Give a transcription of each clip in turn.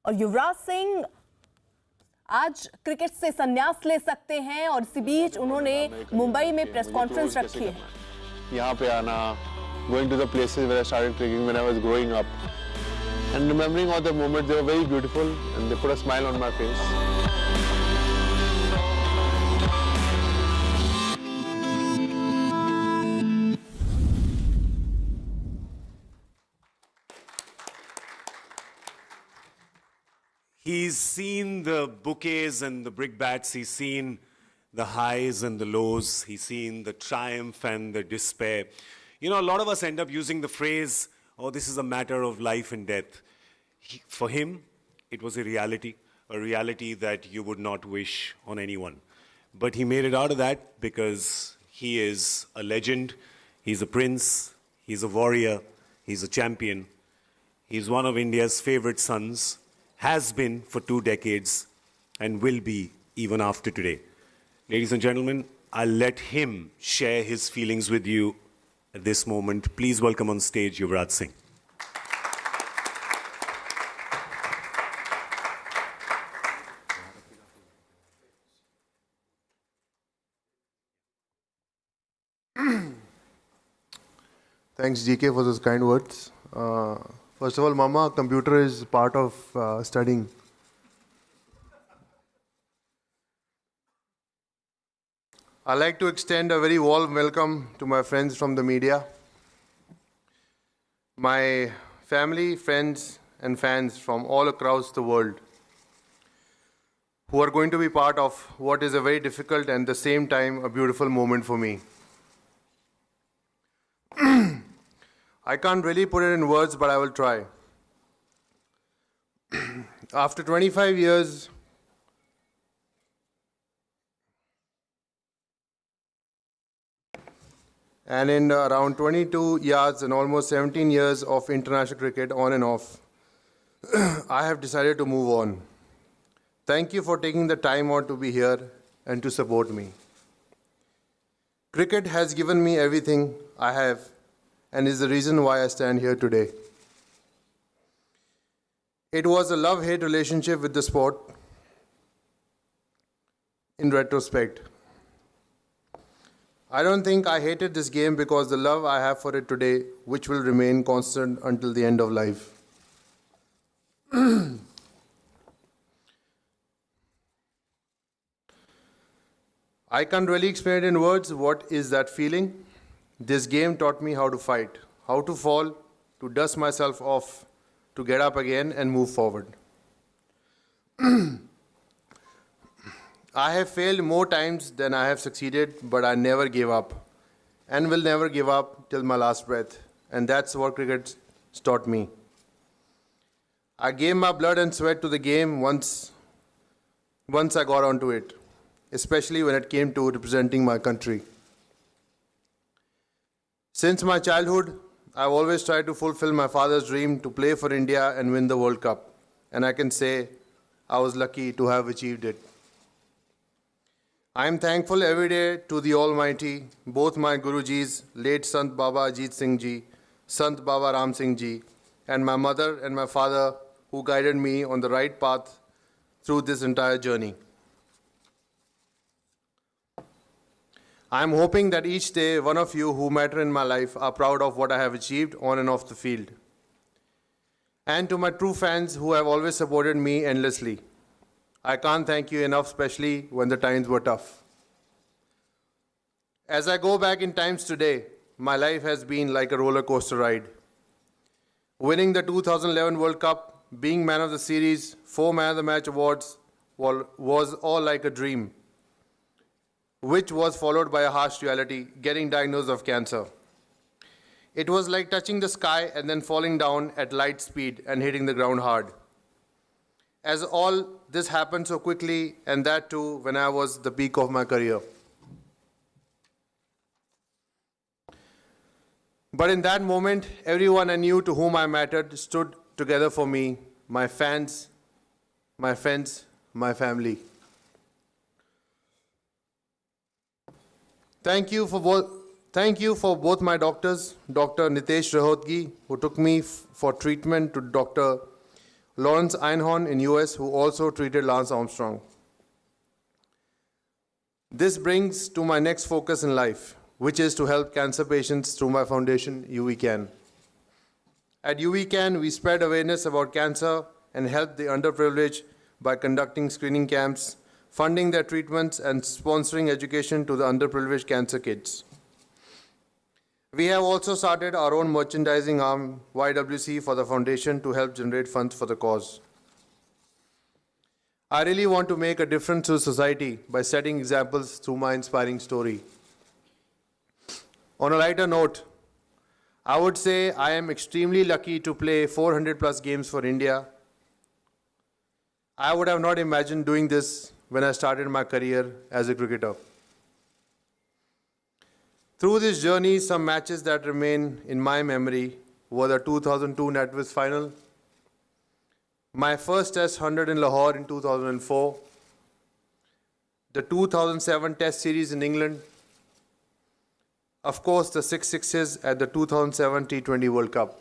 और युवराज सिंह आज क्रिकेट से संन्यास ले सकते हैं और इसी बीच उन्होंने मुंबई में प्रेस कॉन्फ्रेंस रखी है। यहाँ पे आना, going to the places where I started cricketing when I was growing up, and remembering all the moments, they were very beautiful and they put a smile on my face. He's seen the bouquets and the brickbats. He's seen the highs and the lows. He's seen the triumph and the despair. You know, a lot of us end up using the phrase, oh, this is a matter of life and death. For him, it was a reality that you would not wish on anyone. But he made it out of that because he is a legend. He's a prince. He's a warrior. He's a champion. He's one of India's favorite sons. Has been for 2 decades and will be even after today. Ladies and gentlemen, I'll let him share his feelings with you at this moment. Please welcome on stage Yuvraj Singh. Thanks GK for those kind words. First of all, Mama, computer is part of studying. I'd like to extend a very warm welcome to my friends from the media, my family, friends, and fans from all across the world who are going to be part of what is a very difficult and at the same time a beautiful moment for me. I can't really put it in words, but I will try. After 25 years, and in around 22 years and almost 17 years of international cricket on and off, I have decided to move on. Thank you for taking the time out to be here and to support me. Cricket has given me everything I have and is the reason why I stand here today. It was a love-hate relationship with the sport in retrospect. I don't think I hated this game because the love I have for it today, which will remain constant until the end of life. I can't really explain it in words. What is that feeling? This game taught me how to fight, how to fall, to dust myself off, to get up again and move forward. I have failed more times than I have succeeded, but I never gave up and will never give up till my last breath. And that's what cricket taught me. I gave my blood and sweat to the game once I got onto it, especially when it came to representing my country. Since my childhood, I've always tried to fulfill my father's dream to play for India and win the World Cup. And I can say I was lucky to have achieved it. I am thankful every day to the Almighty, both my Gurujis, late Sant Baba Ajit Singh Ji, Sant Baba Ram Singh Ji, and my mother and my father who guided me on the right path through this entire journey. I am hoping that each day one of you who matter in my life are proud of what I have achieved on and off the field. And to my true fans who have always supported me endlessly, I can't thank you enough, especially when the times were tough. As I go back in times today, my life has been like a roller coaster ride. Winning the 2011 World Cup, being man of the series, 4 man of the match awards was all like a dream, which was followed by a harsh reality, getting diagnosed of cancer. It was like touching the sky and then falling down at light speed and hitting the ground hard. As all this happened so quickly, and that too when I was the peak of my career. But in that moment, everyone I knew to whom I mattered stood together for me, my fans, my friends, my family. Thank you for both my doctors, Dr. Nitesh Rahotgi, who took me for treatment, to Dr. Lawrence Einhorn in US, who also treated Lance Armstrong. This brings to my next focus in life, which is to help cancer patients through my foundation, UVCAN. At UVCAN, we spread awareness about cancer and help the underprivileged by conducting screening camps, funding their treatments, and sponsoring education to the underprivileged cancer kids. We have also started our own merchandising arm, YWC, for the foundation to help generate funds for the cause. I really want to make a difference to society by setting examples through my inspiring story. On a lighter note, I would say I am extremely lucky to play 400 plus games for India. I would have not imagined doing this when I started my career as a cricketer. Through this journey, some matches that remain in my memory were the 2002 NEWS final, my first Test 100 in Lahore in 2004, the 2007 Test series in England, of course the 6 sixes at the 2007 T20 World Cup,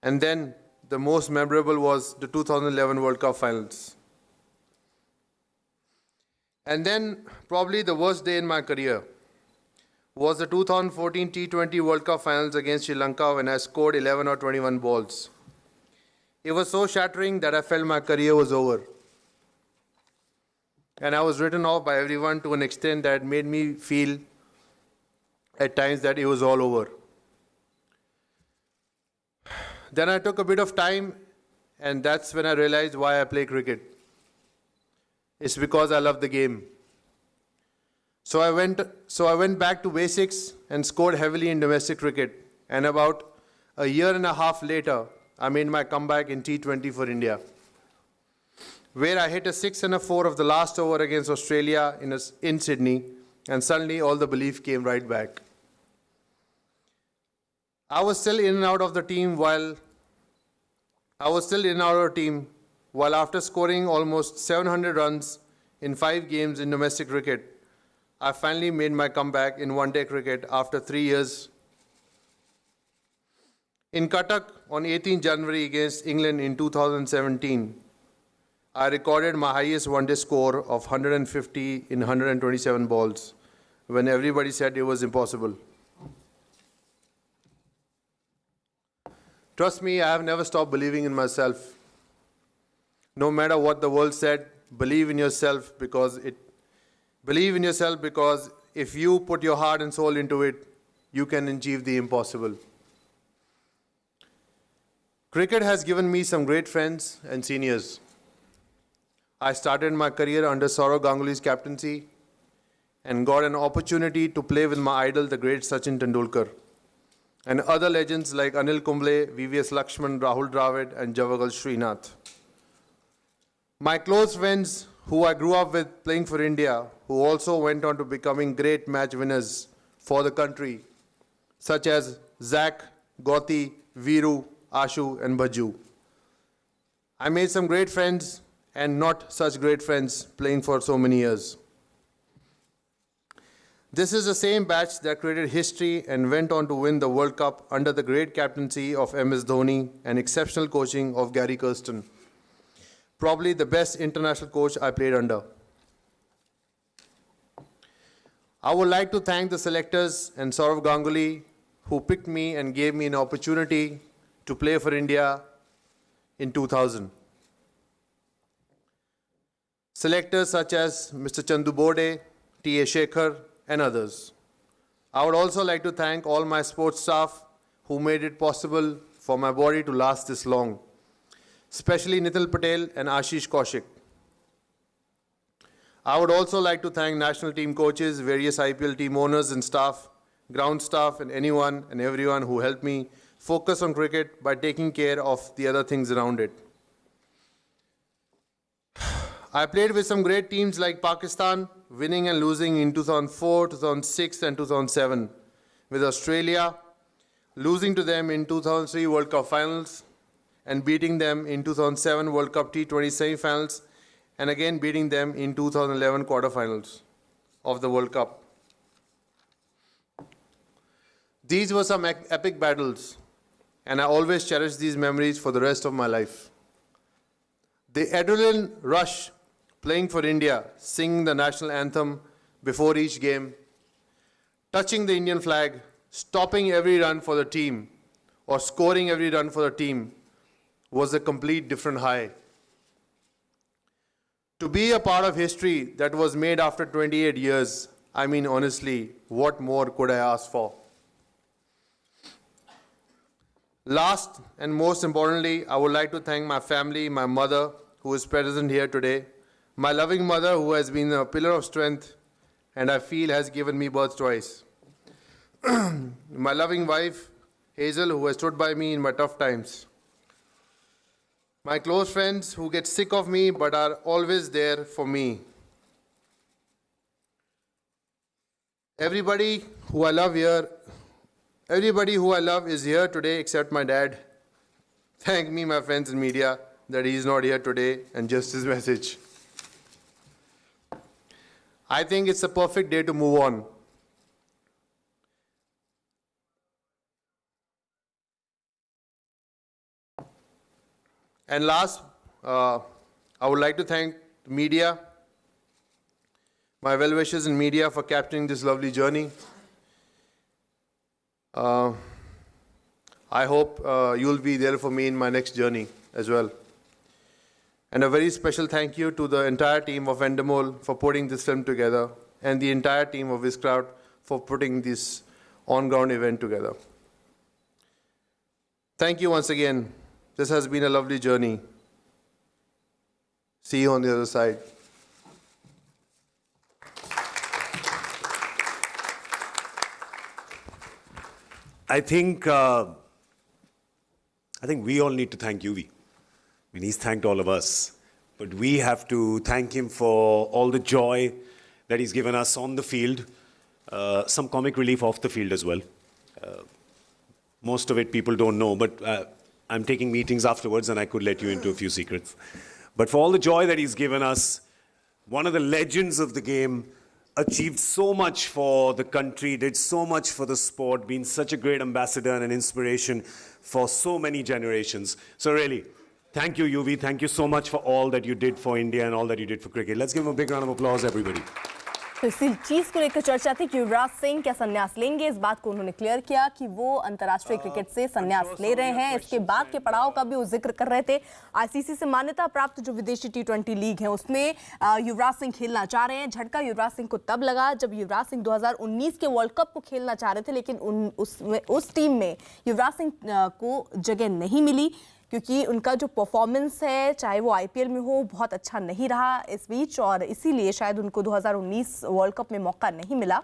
and then the most memorable was the 2011 World Cup finals. And then probably the worst day in my career was the 2014 T20 World Cup finals against Sri Lanka when I scored 11 or 21 balls. It was so shattering that I felt my career was over. And I was written off by everyone to an extent that made me feel at times that it was all over. Then I took a bit of time, and that's when I realized why I play cricket. It's because I love the game. So I went back to basics and scored heavily in domestic cricket. And about a year and a half later, I made my comeback in T20 for India, where I hit a 6 and a 4 of the last over against Australia in Sydney, and suddenly all the belief came right back. I was still in and out of the team while after scoring almost 700 runs in 5 games in domestic cricket, I finally made my comeback in one-day cricket after 3 years. In Cuttack on 18 January against England in 2017, I recorded my highest one-day score of 150 in 127 balls when everybody said it was impossible. Trust me, I have never stopped believing in myself. No matter what the world said, believe in yourself because if you put your heart and soul into it, you can achieve the impossible. Cricket has given me some great friends and seniors. I started my career under Saurav Ganguly's captaincy and got an opportunity to play with my idol, the great Sachin Tendulkar, and other legends like Anil Kumble, VVS Lakshman, Rahul Dravid, and Javagal Srinath. My close friends who I grew up with playing for India, who also went on to becoming great match winners for the country, such as Zach, Gauti, Viru, Ashu, and Bhaju. I made some great friends and not such great friends playing for so many years. This is the same batch that created history and went on to win the World Cup under the great captaincy of MS Dhoni and exceptional coaching of Gary Kirsten. Probably the best international coach I played under. I would like to thank the selectors and Saurav Ganguly who picked me and gave me an opportunity to play for India in 2000. Selectors such as Mr. Chandu Bode, T.A. Shekhar, and others. I would also like to thank all my sports staff who made it possible for my body to last this long, especially Nitil Patel and Ashish Kaushik. I would also like to thank national team coaches, various IPL team owners and staff, ground staff, and anyone and everyone who helped me focus on cricket by taking care of the other things around it. I played with some great teams like Pakistan, winning and losing in 2004, 2006, and 2007. With Australia, losing to them in 2003 World Cup finals, and beating them in 2007 World Cup T20 semi-finals, and again beating them in 2011 quarterfinals of the World Cup. These were some epic battles. and I always cherish these memories for the rest of my life. The adrenaline rush playing for India, singing the national anthem before each game, touching the Indian flag, stopping every run for the team, or scoring every run for the team was a complete different high. To be a part of history that was made after 28 years, I mean, honestly, what more could I ask for? Last and most importantly, I would like to thank my family, my mother, who is present here today, my loving mother, who has been a pillar of strength and I feel has given me birth twice. My loving wife, Hazel, who has stood by me in my tough times. My close friends who get sick of me but are always there for me. Everybody who I love is here today except my dad. Thank me, my friends in media, that he is not here today, and just his message. I think it's a perfect day to move on. And last, I would like to thank the media, my well-wishers in media, for capturing this lovely journey. I hope you'll be there for me in my next journey as well. And a very special thank you to the entire team of Endemol for putting this film together, and the entire team of Viscrout for putting this on-ground event together. Thank you once again. This has been a lovely journey. See you on the other side. I think we all need to thank Yuvi. I mean, he's thanked all of us, but we have to thank him for all the joy that he's given us on the field, some comic relief off the field as well. Most of it people don't know, but I'm taking meetings afterwards and I could let you into a few secrets. But for all the joy that he's given us, one of the legends of the game, achieved so much for the country, did so much for the sport, been such a great ambassador and an inspiration for so many generations. So really, thank you, Yuvi. Thank you so much for all that you did for India and all that you did for cricket. Let's give him a big round of applause, everybody. तो इसी चीज को लेकर चर्चा थी कि युवराज सिंह क्या संन्यास लेंगे। इस बात को उन्होंने क्लियर किया कि वो अंतर्राष्ट्रीय क्रिकेट से संन्यास ले रहे हैं। इसके बाद के पड़ाव का भी वो जिक्र कर रहे थे। आईसीसी से मान्यता प्राप्त जो विदेशी टी20 लीग है उसमें युवराज सिंह खेलना चाह रहे हैं। झटका युवराज सिंह को तब लगा जब युवराज सिंह 2019 के वर्ल्ड कप को खेलना चाह रहे थे, लेकिन उस टीम में युवराज सिंह को जगह नहीं मिली क्योंकि उनका जो परफॉर्मेंस है, चाहे वो आईपीएल में हो, बहुत अच्छा नहीं रहा इस बीच, और इसीलिए शायद उनको 2019 वर्ल्ड कप में मौका नहीं मिला।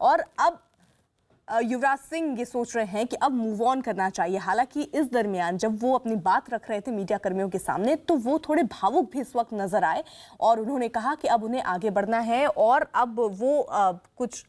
और अब युवराज सिंह ये सोच रहे हैं कि अब मूव ऑन करना चाहिए। हालांकि इस दरमियान जब वो अपनी बात रख रहे थे मीडिया कर्मियों के सामने तो वो थोड़े भावुक भी इस वक्त नजर आए और उन्होंने कहा कि अब उन्हें आगे बढ़ना है और अब वो कुछ